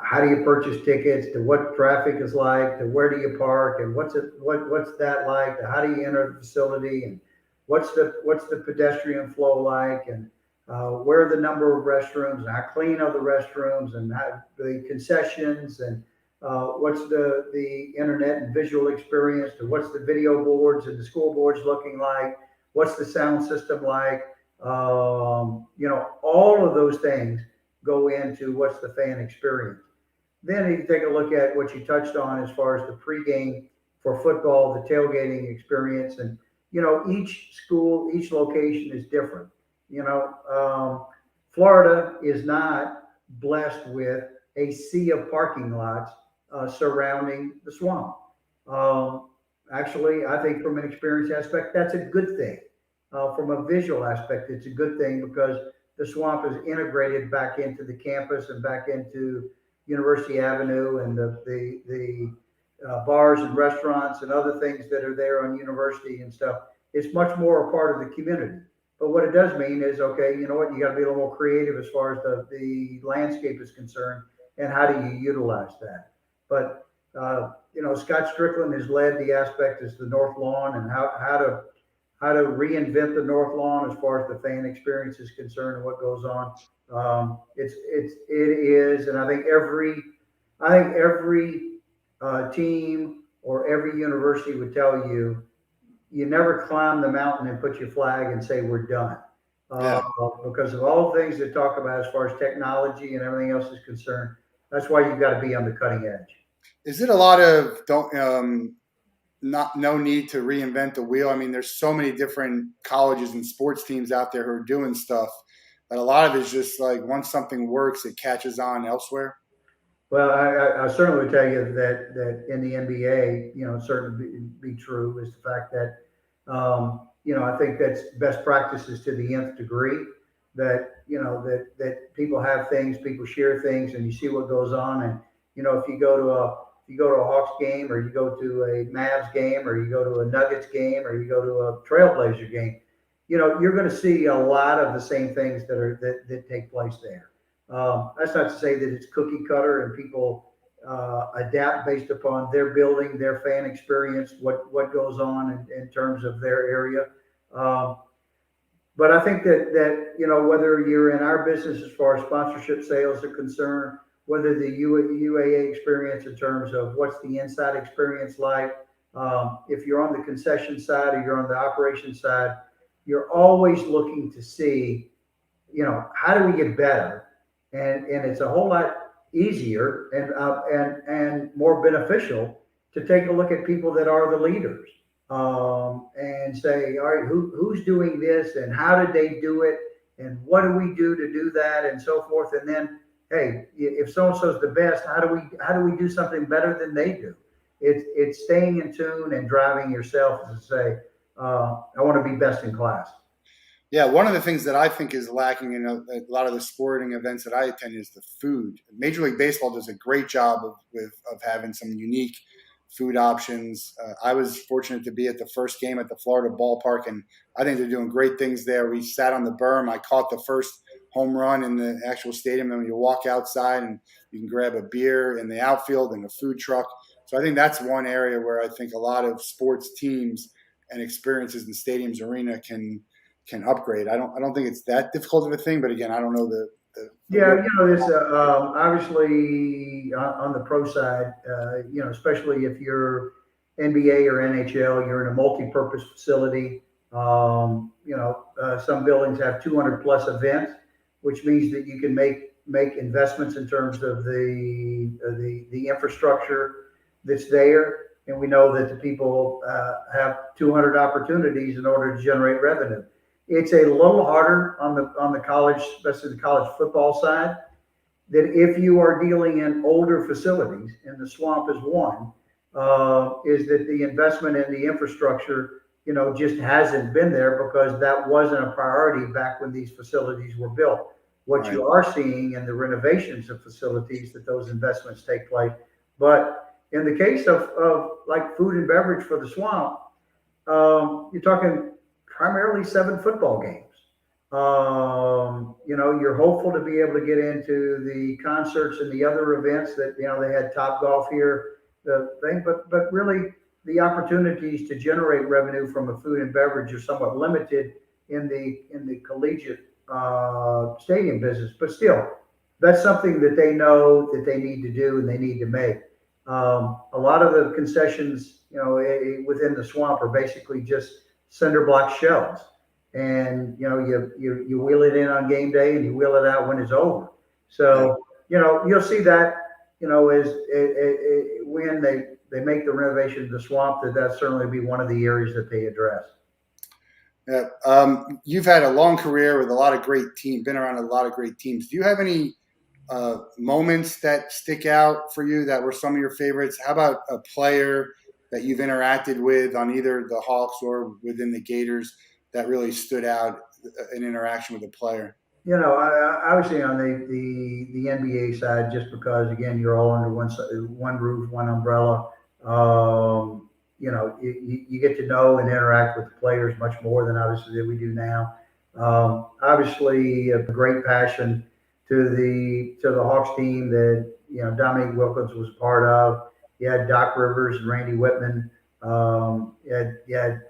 how do you purchase tickets to what traffic is like to where do you park and what's that like to how do you enter the facility and what's the pedestrian flow like and where are the number of restrooms and how clean are the restrooms and how the concessions and what's the internet and visual experience to what's the video boards and the scoreboards looking like, what's the sound system like, all of those things go into what's the fan experience. Then you take a look at what you touched on as far as the pregame for football, the tailgating experience, and each school, each location is different. Florida is not blessed with a sea of parking lots surrounding the swamp. Um, Actually, I think from an experience aspect, that's a good thing. From a visual aspect, it's a good thing because the swamp is integrated back into the campus and back into University Avenue and the bars and restaurants and other things that are there on University and stuff. It's much more a part of the community. But what it does mean is, okay, you know what, you got to be a little more creative as far as the landscape is concerned, and how do you utilize that? But Scott Strickland has led the aspect as the North Lawn and how to reinvent the North Lawn as far as the fan experience is concerned and what goes on. It is, and I think every team or every university would tell you, you never climb the mountain and put your flag and say we're done, uh, Yeah. because of all the things they talk about as far as technology and everything else is concerned. That's why you've got to be on the cutting edge. Is it a lot of don't not no need to reinvent the wheel? I mean, there's so many different colleges and sports teams out there who are doing stuff that a lot of it's just like once something works, it catches on elsewhere. Well, I certainly would tell you that in the NBA, certainly be true is the fact that, I think that's best practices to the nth degree. That that people have things, people share things, and you see what goes on. And if you go to a Hawks game, or you go to a Mavs game, or you go to a Nuggets game, or you go to a Trailblazer game, you're going to see a lot of the same things that take place there. That's not to say that it's cookie cutter and people adapt based upon their building, their fan experience, what goes on in terms of their area. Um, but I think that whether you're in our business as far as sponsorship sales are concerned, whether the UAA experience in terms of what's the inside experience like, if you're on the concession side or you're on the operation side, you're always looking to see, how do we get better? And it's a whole lot easier and more beneficial to take a look at people that are the leaders, and say, all right, who's doing this and how did they do it and what do we do to do that and so forth. And then, hey, if so and so is the best, how do we do something better than they do? It's staying in tune and driving yourself to say, I want to be best in class. Yeah, one of the things that I think is lacking in a lot of the sporting events that I attend is the food. Major League Baseball does a great job of having some unique food options. I was fortunate to be at the first game at the Florida ballpark, and I think they're doing great things there. We sat on the berm. I caught the first home run in the actual stadium, and when you walk outside and you can grab a beer in the outfield and a food truck. So I think that's one area where I think a lot of sports teams and experiences in stadiums arena can upgrade. I don't think it's that difficult of a thing, but again, I don't know the Yeah, work. this obviously on the pro side, especially if you're NBA or NHL, you're in a multi-purpose facility. Some buildings have 200 plus events, which means that you can make investments in terms of the infrastructure that's there. And we know that the people have 200 opportunities in order to generate revenue. It's a little harder on the college, especially the college football side, that if you are dealing in older facilities, and the swamp is one, is that the investment in the infrastructure, just hasn't been there because that wasn't a priority back when these facilities were built. What Right. you are seeing in the renovations of facilities that those investments take place, but In the case of like food and beverage for the swamp, you're talking primarily 7 football games. You're hopeful to be able to get into the concerts and the other events that they had Top Golf here, the thing, but really the opportunities to generate revenue from a food and beverage are somewhat limited in the collegiate stadium business. But still, that's something that they know that they need to do and they need to make. A lot of the concessions, within the swamp are basically just cinder block shells, and you wheel it in on game day and you wheel it out when it's over. Yeah. So you'll see that as when they make the renovation of the swamp, that certainly be one of the areas that they address. Yeah. You've had a long career with a lot of great teams, been around a lot of great teams. Do you have any moments that stick out for you that were some of your favorites? How about a player that you've interacted with on either the Hawks or within the Gators that really stood out, an interaction with a player? Obviously on the NBA side, just because again you're all under one roof, one umbrella. You get to know and interact with the players much more than obviously that we do now. Obviously, a great passion to the Hawks team that Dominique Wilkins was a part of. You had Doc Rivers and Randy Whitman. You had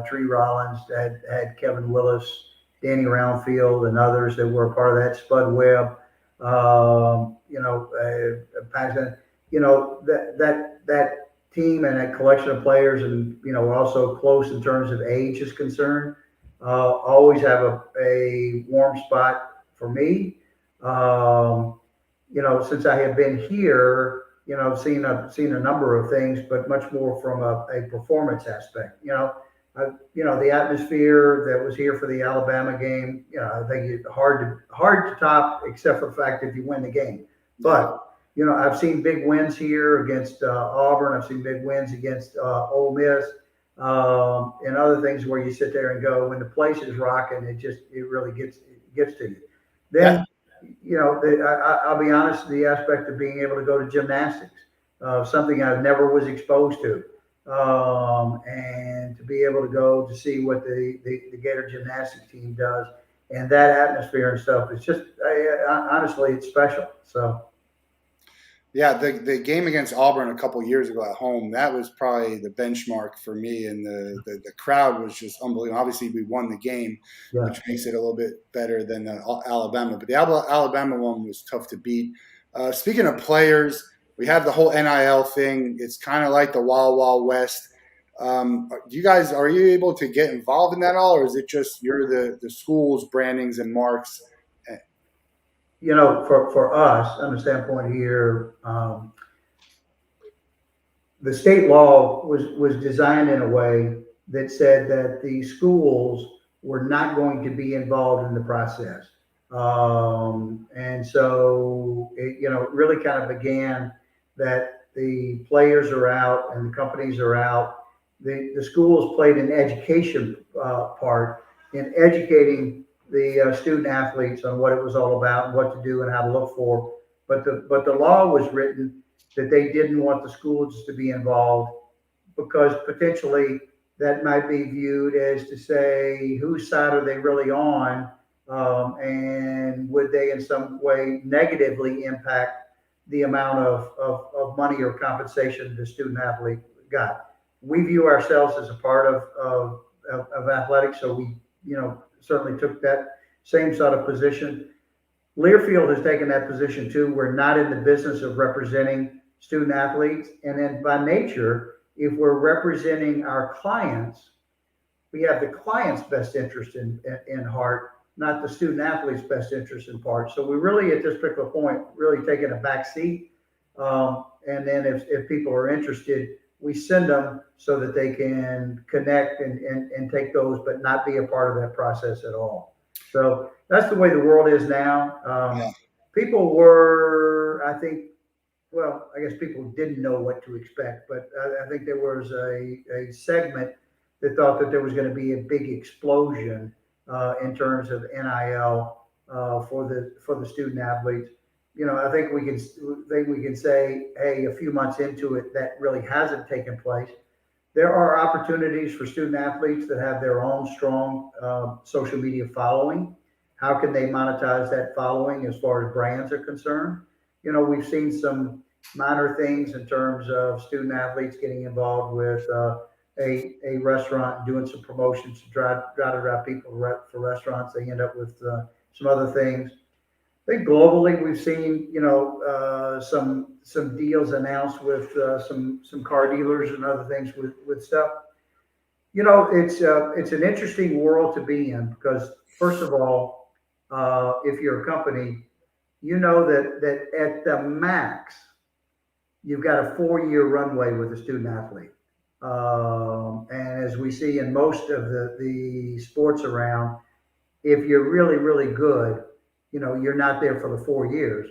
Tree Rollins. Had Kevin Willis, Danny Roundfield, and others that were a part of that. Spud Webb. Passion. That team and that collection of players, and also close in terms of age is concerned. Always have a warm spot for me. Since I have been here, I've seen a number of things, but much more from a performance aspect. The atmosphere that was here for the Alabama game. I think it's hard to top, except for the fact if you win the game. But I've seen big wins here against Auburn. I've seen big wins against Ole Miss, and other things where you sit there and go, when the place is rocking, it really gets to you. Yeah. Then I'll be honest, the aspect of being able to go to gymnastics, something I never was exposed to, and to be able to go to see what the Gator gymnastics team does, and that atmosphere and stuff, it's just honestly, it's special. So. Yeah, the game against Auburn a couple years ago at home, that was probably the benchmark for me, and the crowd was just unbelievable. Obviously, we won the game, Yeah. which makes it a little bit better than Alabama, but the Alabama one was tough to beat. Speaking of players, we have the whole NIL thing. It's kind of like the Wild Wild West. Are you able to get involved in that all, or is it just you're the school's brandings and marks? For us, on the standpoint here, the state law was designed in a way that said that the schools were not going to be involved in the process. And so it really kind of began that the players are out and the companies are out. The schools played an education part in educating the student athletes on what it was all about and what to do and how to look for. But the law was written that they didn't want the schools to be involved because potentially that might be viewed as to say whose side are they really on, and would they in some way negatively impact the amount of money or compensation the student athlete got. We view ourselves as a part of athletics, so we certainly took that same sort of position. Learfield has taken that position too. We're not in the business of representing student athletes. And then by nature, if we're representing our clients, we have the client's best interest in heart, not the student athlete's best interest in part. So we really, at this particular point, really taking a back seat. And then if people are interested, we send them so that they can connect and take those, but not be a part of that process at all. So that's the way the world is now. Yeah. People were, I think, well, I guess people didn't know what to expect, but I think there was a segment that thought that there was going to be a big explosion in terms of NIL for the student athletes. I think we can say, hey, a few months into it, that really hasn't taken place. There are opportunities for student athletes that have their own strong social media following. How can they monetize that following as far as brands are concerned? We've seen some minor things in terms of student athletes getting involved with a restaurant, doing some promotions to try to drive people for restaurants. They end up with some other things. I think globally we've seen, some deals announced with some car dealers and other things with stuff. It's an interesting world to be in because first of all, if you're a company, you know that at the max you've got a 4-year runway with a student athlete. And as we see in most of the sports around, if you're really, really good, you're not there for the 4 years.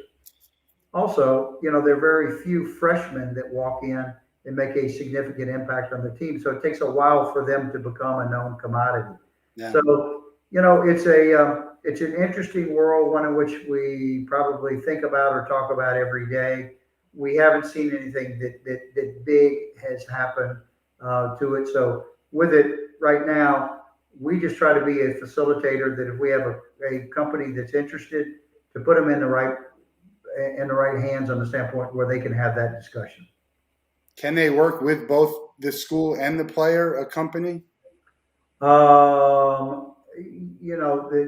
Also, there are very few freshmen that walk in and make a significant impact on the team. So it takes a while for them to become a known commodity. Yeah. So, it's an interesting world, one in which we probably think about or talk about every day. We haven't seen anything that big has happened to it. So with it right now, we just try to be a facilitator that if we have a company that's interested, to put them in the right hands on the standpoint where they can have that discussion. Can they work with both the school and the player, a company?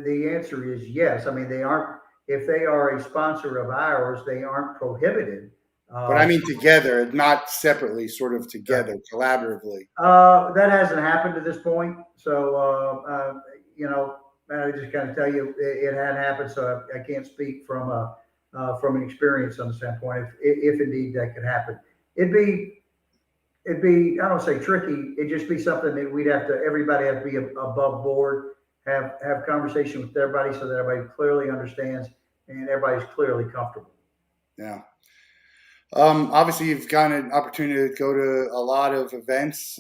The answer is yes. I mean, they aren't, if they are a sponsor of ours, they aren't prohibited. But I Uh, mean together, not separately, sort of together, collaboratively. that hasn't happened to this point. So, I just kind of tell you it hadn't happened. So I can't speak from an experience on the standpoint if indeed that could happen. It'd be I don't say tricky. It'd just be something that everybody have to be above board, have conversation with everybody so that everybody clearly understands and everybody's clearly comfortable. Yeah. Obviously, you've gotten an opportunity to go to a lot of events,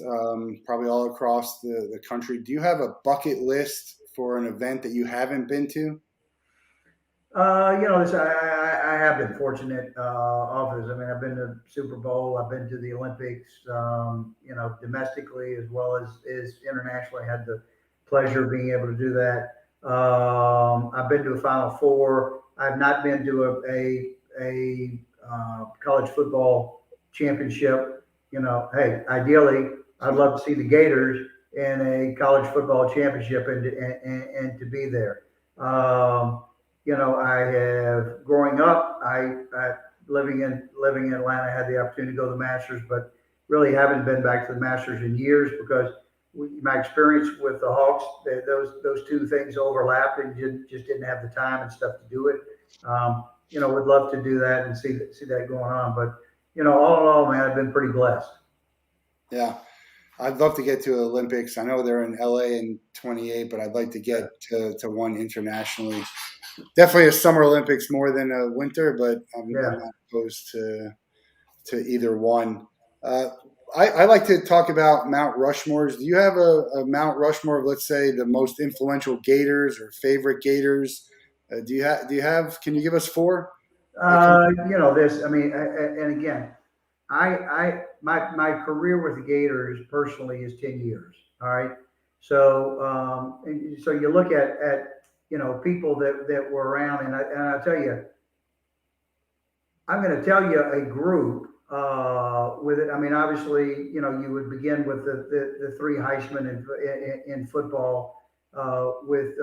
probably all across the country. Do you have a bucket list for an event that you haven't been to? I have been fortunate offers. I mean, I've been to Super Bowl, I've been to the Olympics, domestically as well as internationally. I had the pleasure of being able to do that. I've been to a Final Four. I've not been to a college football championship. Hey, ideally, I'd love to see the Gators in a college football championship and to be there. I have growing up, I living in Atlanta, I had the opportunity to go to the Masters, but really haven't been back to the Masters in years because my experience with the Hawks, those two things overlapped and just didn't have the time and stuff to do it. Would love to do that and see that going on, but all in all, man, I've been pretty blessed. Yeah. I'd love to get to Olympics. I know they're in LA in 28, but I'd like to get to one internationally. Definitely a Summer Olympics more than a winter, but I'm Yeah. not opposed to either one. Uh, I like to talk about Mount Rushmores. Do you have a Mount Rushmore of, let's say, the most influential Gators or favorite Gators? Do you have? Can you give us four? That come- This. I mean, and again, my career with the Gators personally is 10 years. All right, so and so you look at people that were around, and I tell you, I'm going to tell you a group with it. I mean, obviously, you would begin with the three Heisman in football with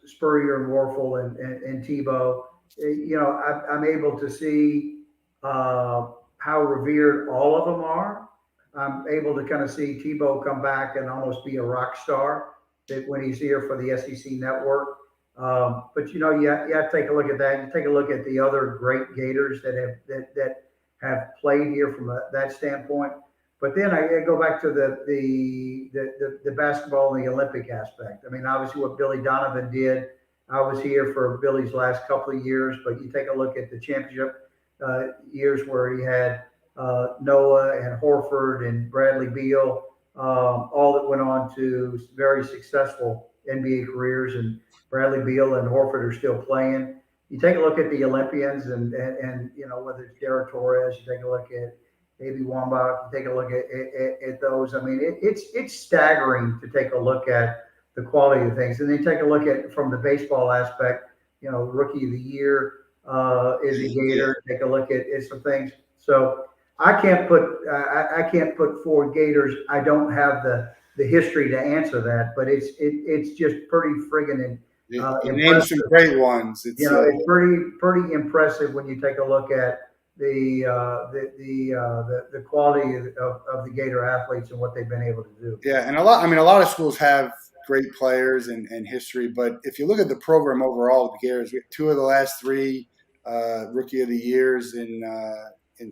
Spurrier and Warfel and Tebow. I'm able to see how revered all of them are. I'm able to kind of see Tebow come back and almost be a rock star that when he's here for the SEC network. But you have to take a look at that. You take a look at the other great Gators that have played here from that standpoint. But then I go back to the basketball and the Olympic aspect. I mean, obviously what Billy Donovan did. I was here for Billy's last couple of years, but you take a look at the championship years where he had Noah and Horford and Bradley Beal, all that went on to very successful NBA careers. And Bradley Beal and Horford are still playing. you take a look at the Olympians and you know, whether it's Derek Torres, you take a look at maybe Wambach, you take a look at those. I mean, it's staggering to take a look at the quality of things. And then take a look at from the baseball aspect, you know, rookie of the year is a Yeah. Gator. Take a look at some things. So I can't put forward Gators. I don't have the history to answer that, but it's just pretty friggin' You named impressive. some great ones. You It's know, it's pretty impressive when you take a look at the quality of the Gator athletes and what they've been able to do. Yeah, and a lot. I mean, a lot of schools have great players and history, but if you look at the program overall, the Gators, we have two of the last three rookie of the years in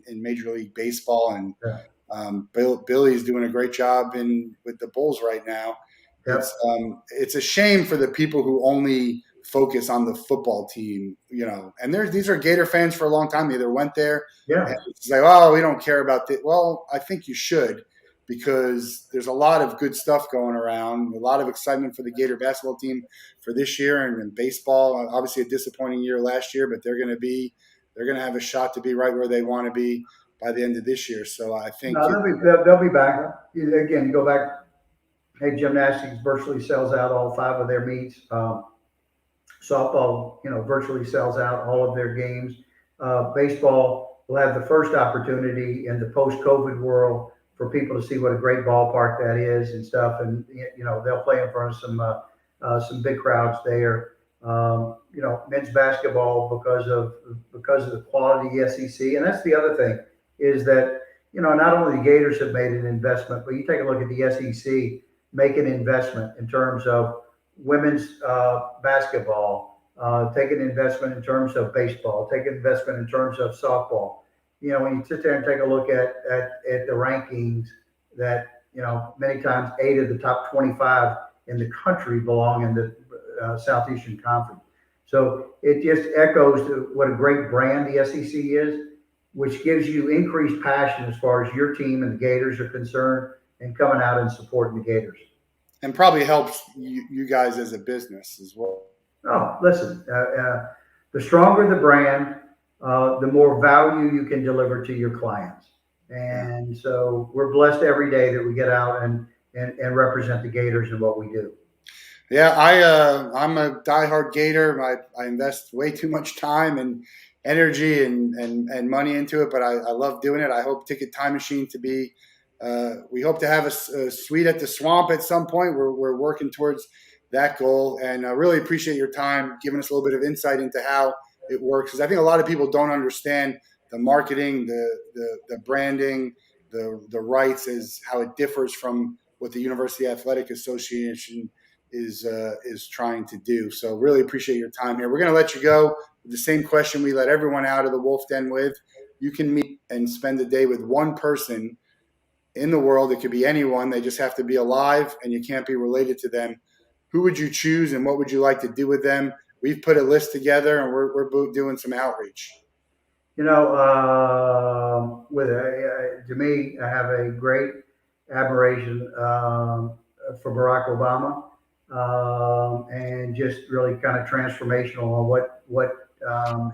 Major League Baseball, and Yeah. Billy's doing a great job in with the Bulls right now. Yep. It's a shame for the people who only focus on the football team, you know. And there's these are Gator fans for a long time. They either went there and Yeah. it's like, oh, we don't care about that. Well, I think you should because there's a lot of good stuff going around, a lot of excitement for the Gator basketball team for this year and in baseball. Obviously, a disappointing year last year, but they're going to have a shot to be right where they want to be by the end of this year. So I think No, they'll be back. Again, go back. Hey, gymnastics virtually sells out all five of their meets. Softball, you know, virtually sells out all of their games. Baseball will have the first opportunity in the post-COVID world for people to see what a great ballpark that is and stuff. And you know, they'll play in front of some big crowds there. You know, men's basketball because of the quality of the SEC, and that's the other thing is that you know not only the Gators have made an investment, but you take a look at the SEC make an investment in terms of women's basketball, take an investment in terms of baseball, take an investment in terms of softball. You know, when you sit there and take a look at the rankings, that you know many times 8 of the top 25 in the country belong in the Southeastern Conference. So it just echoes to what a great brand the SEC is, which gives you increased passion as far as your team and the Gators are concerned, and coming out and supporting the Gators. and probably helps you guys as a business as well. Oh, listen, the stronger the brand, the more value you can deliver to your clients. Yeah. And so we're blessed every day that we get out and represent the Gators in what we do. Yeah, I'm a diehard Gator. I invest way too much time and energy and money into it, but I love doing it. I hope Ticket Time Machine to be. We hope to have a suite at the Swamp at some point. We're working towards that goal, and I really appreciate your time, giving us a little bit of insight into how it works. Because I think a lot of people don't understand the marketing, the branding, the rights, is how it differs from what the University Athletic Association is trying to do. So really appreciate your time here. We're going to let you go with the same question we let everyone out of the Wolff Den with. You can meet and spend a day with one person in the world. It could be anyone. They just have to be alive, and you can't be related to them. Who would you choose, and what would you like to do with them? We've put a list together, and we're doing some outreach. You know, to me, I have a great admiration for Barack Obama, and just really kind of transformational on what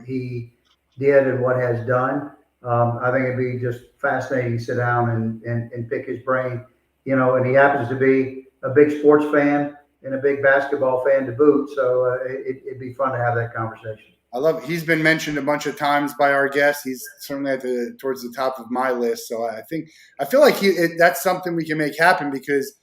he did and what has done. I think it'd be just fascinating to sit down and pick his brain. You know, and he happens to be a big sports fan and a big basketball fan to boot. So it'd be fun to have that conversation. I love. He's been mentioned a bunch of times by our guests. He's certainly towards the top of my list. So I feel like that's something we can make happen because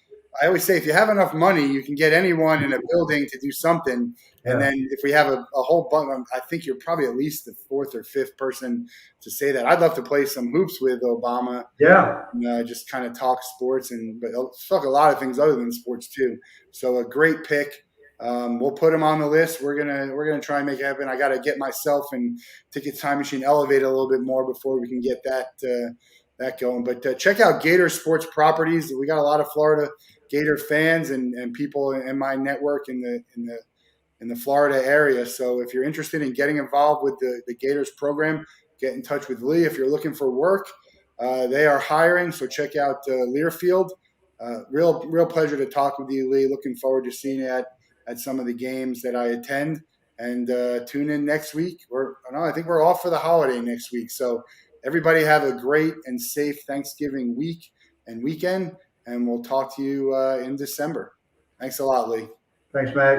I always say if you have enough money, you can get anyone in a building to do something. And Yeah. then if we have a whole bunch, I think you're probably at least the fourth or fifth person to say that. I'd love to play some hoops with Obama. Yeah. Just kind of talk sports but talk a lot of things other than sports too. So a great pick. We'll put him on the list. We're gonna try and make it happen. I got to get myself and Ticket Time Machine elevated a little bit more before we can get that going. But check out Gator Sports Properties. We got a lot of Florida Gator fans and people in my network in the Florida area. So if you're interested in getting involved with the Gators program, get in touch with Lee. If you're looking for work, they are hiring. So check out Learfield. Real pleasure to talk with you, Lee. Looking forward to seeing you at some of the games that I attend. and tune in next week. I think we're off for the holiday next week. So everybody have a great and safe Thanksgiving week and weekend, and we'll talk to you in December. Thanks a lot, Lee. Thanks, Matt.